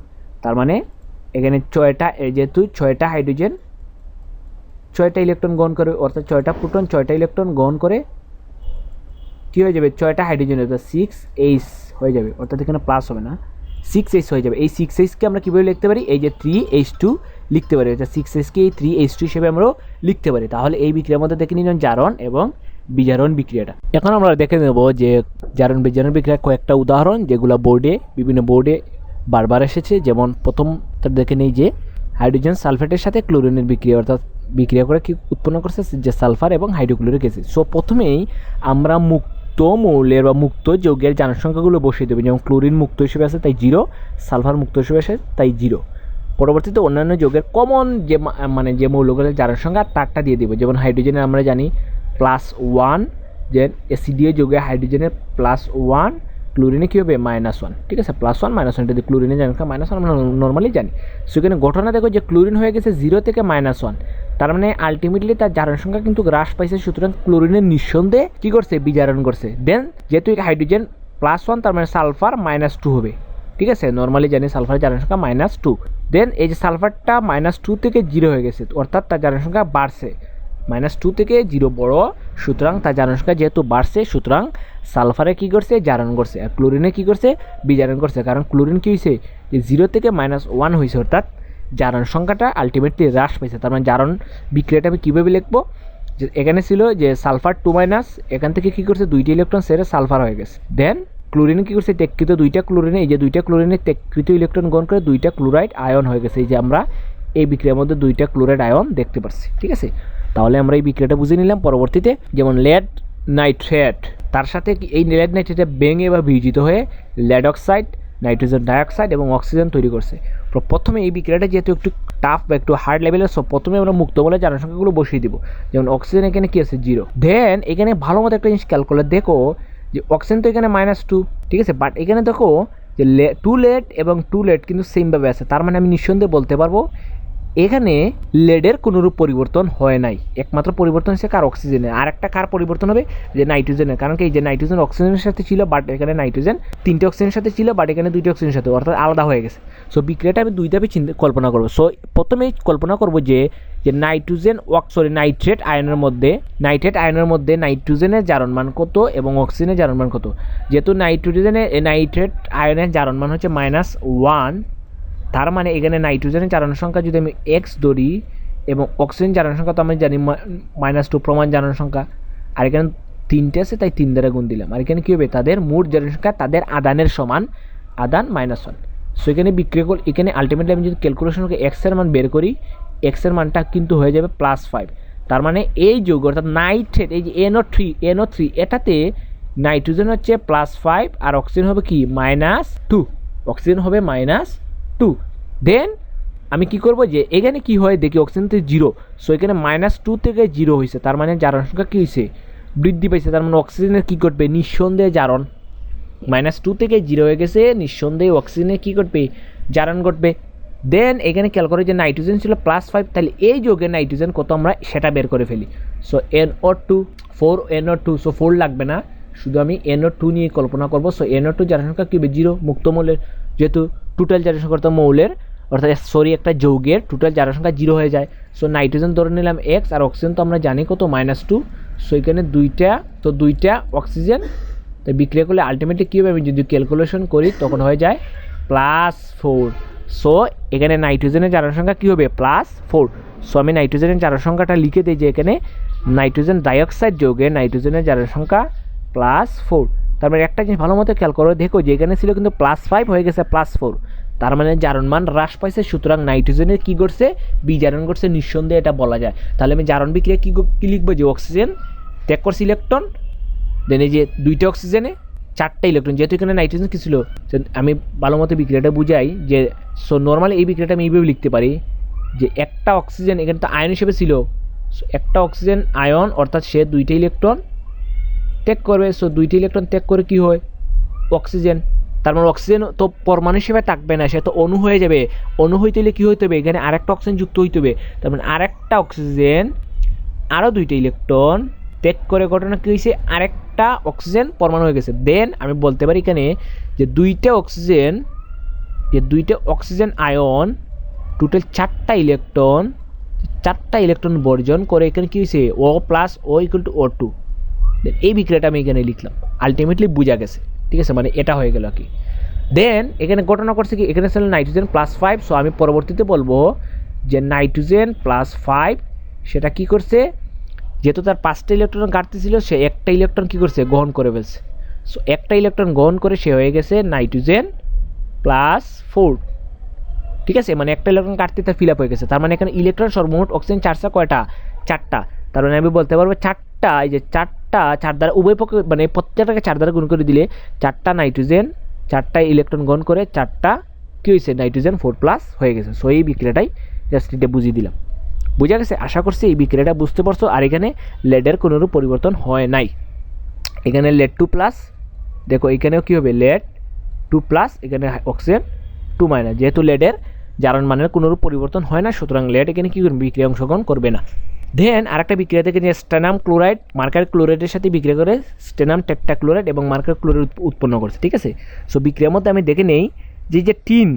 তার মানে এখানে 6টা, যেহেতু 6টা হাইড্রোজেন 6টা ইলেকট্রন গ্রহণ করে, অর্থাৎ 6টা প্রোটন 6টা ইলেকট্রন গ্রহণ করে, কী হয়ে যাবে, 6টা হাইড্রোজেন, অর্থাৎ 6H হয়ে যাবে। অর্থাৎ এখানে প্লাস হবে না, 6H হয়ে যাবে। এই 6Hকে আমরা কীভাবে লিখতে পারি, এই যে 3H2 লিখতে পারি, অর্থাৎ 6Hকে এই 3H2 হিসেবে আমরাও লিখতে পারি। তাহলে এই বিক্রিয়ার মধ্যে দেখে নিলাম জারণ এবং বিজারণ বিক্রিয়াটা। এখন আমরা দেখে নেব যে জারণ বিজারণ বিক্রিয়ার কয়েকটা উদাহরণ যেগুলো বিভিন্ন বোর্ডে বারবার এসেছে। যেমন প্রথমটা দেখে নিই যে হাইড্রোজেন সালফেটের সাথে ক্লোরিনের বিক্রিয়া, অর্থাৎ বিক্রিয়া করে কি উৎপন্ন করছে যে সালফার এবং হাইড্রোক্লোরিক অ্যাসিড। সো প্রথমেই আমরা মুক্ত মৌলের বা মুক্ত যৌগের জারণ সংখ্যাগুলো বসিয়ে দেবো। যেমন ক্লোরিন মুক্ত হিসেবে আছে তাই 0, সালফার মুক্ত হিসেবে আছে তাই 0। পরবর্তীতে অন্যান্য যৌগের কমন যে মৌলগুলোর জারণ সংখ্যা তারটা দিয়ে দেবো। যেমন হাইড্রোজেনের আমরা জানি +1, যে অ্যাসিডীয় যৌগে হাইড্রোজেনের +1, ক্লোরিনে কী হবে -1। ঠিক আছে, +1 -1 যদি ক্লোরিনে জানি -1 আমরা নর্মালি জানি। সেখানে ঘটনা দেখো যে ক্লোরিন হয়ে গেছে 0 থেকে -1, তার মানে আলটিমেটলি তার জারণ সংখ্যা কিন্তু হ্রাস পাইছে। সুতরাং ক্লোরিনের নিঃসন্দেহে কী করছে, বিজারণ করছে। দেন যেহেতু হাইড্রোজেন +1 তার মানে সালফার -2 হবে। ঠিক আছে, নর্মালি জানি সালফারের জারণ সংখ্যা -2। দেন এই যে সালফারটা -2 থেকে 0 হয়ে গেছে, অর্থাৎ তার জারণ সংখ্যা বাড়ছে। -2 থেকে 0 বড়, সুতরাং তার জারণ সংখ্যা যেহেতু বাড়ছে, সুতরাং সালফারে কী করছে, জারণ করছে। আর ক্লোরিনে কী করছে, বিজারণ করছে। কারণ ক্লোরিন কী হয়েছে, যে 0 থেকে -1 হয়েছে, অর্থাৎ জারণ সংখ্যাটা আলটিমেটলি হ্রাস পাইছে। তার মানে জারণ বিক্রিয়াটা আমি কীভাবে লিখবো, যে এখানে ছিল যে সালফার 2-, এখান থেকে কী করছে, 2টি ইলেকট্রন সেরে সালফার হয়ে গেছে। দেন ক্লোরিনে কী করছে, ত্যাগকৃত 2টা ক্লোরিনে, এই যে 2টা ক্লোরিনে ত্যাগকৃত ইলেকট্রন গ্রহণ করে 2টা ক্লোরাইড আয়ন হয়ে গেছে। এই যে আমরা এই বিক্রিয়ার মধ্যে 2টা ক্লোরাইড আয়ন দেখতে পাচ্ছি। ঠিক আছে, তাহলে আমরা এই বিক্রিয়াটা বুঝে নিলাম। পরবর্তীতে যেমন লেড নাইট্রেট, তার সাথে এই লেড নাইট্রেটে ভেঙে বা বিয়োজিত হয়ে লেড অক্সাইড, নাইট্রোজেন ডাইঅক্সাইড এবং অক্সিজেন তৈরি করছে। প্রথমে এই বিক্রিয়াটা যেহেতু একটু টাফ বা একটু হার্ড লেভেলের, সব প্রথমে আমরা মুক্ত বলে জারণ সংখ্যাগুলো বসিয়ে দিব। যেমন অক্সিজেন এখানে কী আছে, 0। দেন এখানে ভালো মতো একটা জিনিস খেয়াল করলে দেখো যে অক্সিজেন তো এখানে -2, ঠিক আছে, বাট এখানে দেখো যে 2 লেড এবং 2 লেড কিন্তু সেমভাবে আছে। তার মানে আমি নিঃসন্দেহে বলতে পারবো এখানে লেডের কোনোরূপ পরিবর্তন হয় নাই। একমাত্র পরিবর্তন হচ্ছে কার, অক্সিজেনের। আর একটা কার পরিবর্তন হবে, যে নাইট্রোজেনের। কারণ কি, এই যে নাইট্রোজেন অক্সিজেনের সাথে ছিল, বাট এখানে নাইট্রোজেন 3টে অক্সিজেনের সাথে ছিল, বাট এখানে 2টি অক্সিজেনের সাথে, অর্থাৎ আলাদা হয়ে গেছে। সো বিক্রিয়াটা আমি 2 ধাপে কল্পনা করবো। সো প্রথমেই কল্পনা করবো যে নাইট্রেট আয়নের মধ্যে নাইট্রোজেনের জারণমান কত এবং অক্সিজেনের জারণমান কত। যেহেতু নাইট্রেট আয়নের জারণমান হচ্ছে -1, তার মানে এখানে নাইট্রোজেনের জারণ সংখ্যা যদি আমি x ধরি এবং অক্সিজেন জারণ সংখ্যা তো আমি জানি -2 প্রমাণ জারণ সংখ্যা, আর এখানে 3টে আছে তাই 3 দ্বারা গুণ দিলাম। আর এখানে কী হবে, তাদের মোট জারণ সংখ্যা তাদের আদানের সমান, আদান -1। সো এখানে বিক্রিয়া করলে এখানে আলটিমেটলি আমি যদি ক্যালকুলেশন করে x এর মান বের করি, x এর মানটা কিন্তু হয়ে যাবে +5। তার মানে এই যৌগ অর্থাৎ নাইট্রেট, এই যে NO3 এটাতে নাইট্রোজেন হচ্ছে +5 আর অক্সিজেন হবে কি -2, অক্সিজেন হবে -2। দেন আমি কি করব, যে এখানে কি হয় দেখি, অক্সিজেন তো 0, সো এখানে -2 থেকে 0 হয়েছে, তার মানে জারণ সংখ্যা কী হয়েছে, বৃদ্ধি পাইছে। তার মানে অক্সিজেনের কী করবে, নিঃসন্দেহে জারণ, -2 থেকে 0 হয়ে গেছে, নিঃসন্দেহে অক্সিজেনে কী করবে, জারণ ঘটবে। দেন এখানে খেয়াল করে যে নাইট্রোজেন ছিল +5, তাহলে এই যৌগের নাইট্রোজেন কত আমরা সেটা বের করে ফেলি। সো NO2 4NO2, সো 4 লাগবে না, শুধু আমি NO2 নিয়ে কল্পনা করবো। সো NO2 জারণ সংখ্যা কী হবে, 0, মুক্ত মৌলের, যেহেতু টোটাল জারণ সংখ্যা মৌলের অর্থাৎ একটা যৌগের টোটাল জারণ সংখ্যা 0 হয়ে যায়। সো নাইট্রোজেন ধরে নিলাম x, আর অক্সিজেন তো আমরা জানি কত, -2। সো এখানে 2টা অক্সিজেন, তো বিক্রিয়া করলে আলটিমেটলি কী হবে, আমি যদি ক্যালকুলেশন করি তখন হয়ে যায় +4। সো এখানে নাইট্রোজেনের জারণ সংখ্যা কী হবে, +4। সো আমি নাইট্রোজেনের জারণ সংখ্যাটা লিখে দিই যে এখানে নাইট্রোজেন ডাইঅক্সাইড যৌগে নাইট্রোজেনের জারণ সংখ্যা +4। তার মানে একটা জিনিস ভালো মতো খেয়াল করে দেখো যে এখানে ছিল কিন্তু +5 হয়ে গেছে +4, তার মানে জারণ মান হ্রাস পাইছে। সুতরাং নাইট্রোজেনের কী করছে, বিজারণ করছে, নিঃসন্দেহে এটা বলা যায়। তাহলে আমি জারণ বিক্রিয়া কী লিখবো, যে অক্সিজেন ত্যাগ করছে ইলেকট্রন, দেন এই যে 2টা অক্সিজেনে 4টা ইলেকট্রন, যেহেতু এখানে নাইট্রোজেন কী ছিল, আমি ভালো মতো বিক্রিয়াটা বুঝাই যে, সো নর্মালি এই বিক্রিয়াটা আমি এইভাবে লিখতে পারি যে একটা অক্সিজেন এখানে তো আয়ন হিসেবে ছিল, সো একটা অক্সিজেন আয়ন, অর্থাৎ সে 2টা ইলেকট্রন ত্যাগ করবে। সো 2টি ইলেকট্রন ত্যাগ করে কী হয়, অক্সিজেন। তার মানে অক্সিজেন তো পরমাণু হিসেবে থাকবে না, সে তো অণু হয়ে যাবে। অণু হইতে হলে কী হইতে হবে, এখানে আরেকটা অক্সিজেন যুক্ত হইতে হবে। তার মানে আরেকটা অক্সিজেন আরও 2টা ইলেকট্রন ত্যাগ করে ঘটনা কী হয়েছে, আরেকটা অক্সিজেন পরমাণু হয়ে গেছে। দেন আমি বলতে পারি এখানে যে 2টা অক্সিজেন আয়ন টোটাল 4টা ইলেকট্রন বর্জন করে এখানে কী হয়েছে, O+O = O2। এই বিক্রিয়াটা আমি এখানে লিখলাম, আলটিমেটলি বোঝা গেছে। ঠিক আছে, মানে এটা হয়ে গেল কি। দেন এখানে ঘটনা করছে কি, এখানে ছিল নাইট্রোজেন +5। সো আমি পরবর্তীতে বলবো যে নাইট্রোজেন +5 সেটা কি করছে, যেহেতু তার 5টা ইলেকট্রন ঘাটতি ছিল, সে একটা ইলেকট্রন কি করছে, গ্রহণ করে ফেলছে। সো একটা ইলেকট্রন গ্রহণ করে সে হয়ে গেছে নাইট্রোজেন +4। ঠিক আছে, মানে একটা ইলেকট্রন কাটতে তার ফিল আপ হয়ে গেছে। তার মানে এখানে ইলেকট্রন সর্বমোট অক্সিজেন চার্জটা কয়টা, 4টা। তার মানে আমি বলতে পারবো 4টা, এই যে 4টা 4 দ্বারা উভয় পক্ষে মানে প্রত্যেকটাকে 4 দ্বারা গুণ করে দিলে 4টা নাইট্রোজেন 4টা ইলেকট্রন গ্রহণ করে 4টা কী হয়েছে, নাইট্রোজেন 4+ হয়ে গেছে। সো এই বিক্রিয়াটাই জাস্ট এটা বুঝিয়ে দিলাম। বুঝা গেছে? আশা করছি এই বিক্রিয়াটা বুঝতে পারছো। আর এখানে লেডের কোনোরূপ পরিবর্তন হয় নাই। এখানে লেড 2+, দেখো এখানেও কী হবে, লেড 2+, এখানে অক্সিজেন 2-, যেহেতু লেডের জারণ মানের কোনোরূপ পরিবর্তন হয় না, সুতরাং লেড এখানে কী করবে, বিক্রিয়া অংশগ্রহণ করবে না। দেন আরেকটা বিক্রিয়া থেকে যে স্টেনাম ক্লোরাইড মার্কার ক্লোরাইডের সাথে বিক্রিয়া করে স্টেনাম টেট্রাক্লোরাইড এবং মার্কার ক্লোরাইড উৎপন্ন করছে। ঠিক আছে, সো বিক্রিয়ার মধ্যে আমি দেখে নেই যে টিন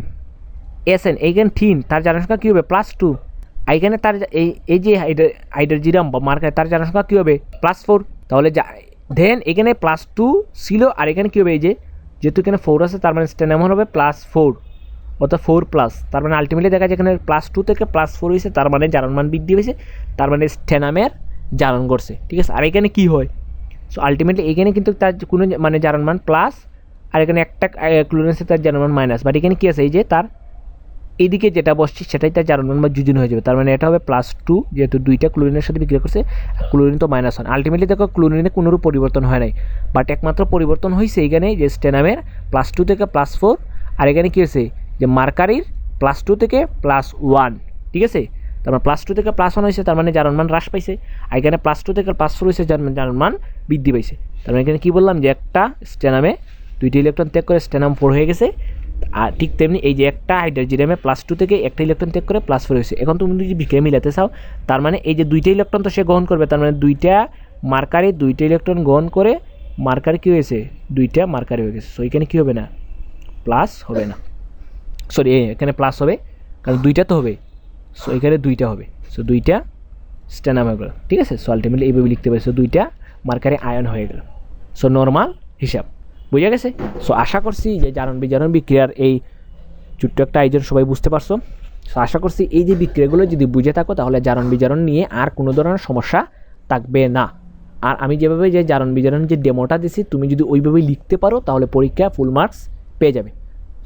এসএন, এইখানে টিন তার জারণ সংখ্যা কী হবে, +2। এইখানে তার এই যে হাইড্রোজিরাম বা মার্কার তার জারণ সংখ্যা কী হবে, +4। তাহলে দেন এখানে +2 ছিল, আর এখানে কী হবে, এই যে যেহেতু এখানে 4 আছে তার মানে স্টেনাম হবে +4, অর্থাৎ 4+। তার মানে আলটিমেটলি দেখা যায় এখানে +2 থেকে +4 হয়েছে, তার মানে জারণ মান বৃদ্ধি হয়েছে, তার মানে স্টেনামের জারণ করছে। ঠিক আছে, আর এখানে কী হয়, সো আলটিমেটলি এখানে কিন্তু তার কোনো মানে জারণ মান প্লাস, আর এখানে একটা ক্লোরিন আছে তার জারণ মান মাইনাস। বাট এখানে কী আছে, এই যে তার এইদিকে যেটা বসছে সেটাই তার জারণ মান বা যুজুন হয়ে যাবে। তার মানে এটা হবে +2, যেহেতু দুইটা ক্লোরিনের সাথে বিক্রিয়া করছে, ক্লোরিন তো -1। আলটিমেটলি দেখো ক্লোরিনে কোনোরূপ পরিবর্তন হয় নাই, বাট একমাত্র পরিবর্তন হয়েছে এইখানে যে স্টেনামের +2 থেকে +4, আর এখানে কী হয়েছে যে মার্কারির +2 থেকে +1। ঠিক আছে, তার মানে +2 থেকে +1 হয়েছে, তার মানে জারণ মান হ্রাস পাইছে, আর এখানে +2 থেকে +4 হয়েছে, জারণ মান বৃদ্ধি পাইছে। তার মানে এখানে কী বললাম যে একটা স্টেনামে 2টি ইলেকট্রন ত্যাগ করে স্টেনাম 4 হয়ে গেছে, আর ঠিক তেমনি এই যে একটা হাইড্রোজিরামে +2 থেকে একটা ইলেকট্রন ত্যাগ করে +4 হয়েছে। এখন তুমি যদি বিক্রিয়া মিলাতে চাও, তার মানে এই যে 2টা ইলেকট্রন তো সে গ্রহণ করবে, তার মানে 2টা মার্কারি 2টা ইলেকট্রন গ্রহণ করে মার্কারি কী হয়েছে, 2টা মার্কারি হয়ে গেছে। সো এখানে কী হবে না, প্লাস হবে না, সরি এখানে প্লাস হবে, কারণ 2টা তো হবে। সো এখানে 2টা হবে, সো 2টা স্টেনাম হয়ে গেল। ঠিক আছে, সো আলটিমেটলি এইভাবে লিখতে পারি, সো 2টা মার্কারি আয়ন হয়ে গেল। সো নর্মাল হিসাব বুঝা গেছে। সো আশা করছি যে জারণ বিজারণ বিক্রিয়ার এই ছোট্ট একটা আয়োজন সবাই বুঝতে পারছো। সো আশা করছি এই যে বিক্রিয়াগুলো যদি বুঝে থাকো, তাহলে জারণ বিজারণ নিয়ে আর কোনো ধরনের সমস্যা থাকবে না। আর আমি যেভাবে যে জারণ বিজারণ যে ডেমোটা দিছি, তুমি যদি ওইভাবেই লিখতে পারো, তাহলে পরীক্ষা ফুল মার্কস পেয়ে যাবে।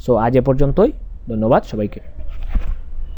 সো আজ এ পর্যন্তই, ধন্যবাদ সবাইকে।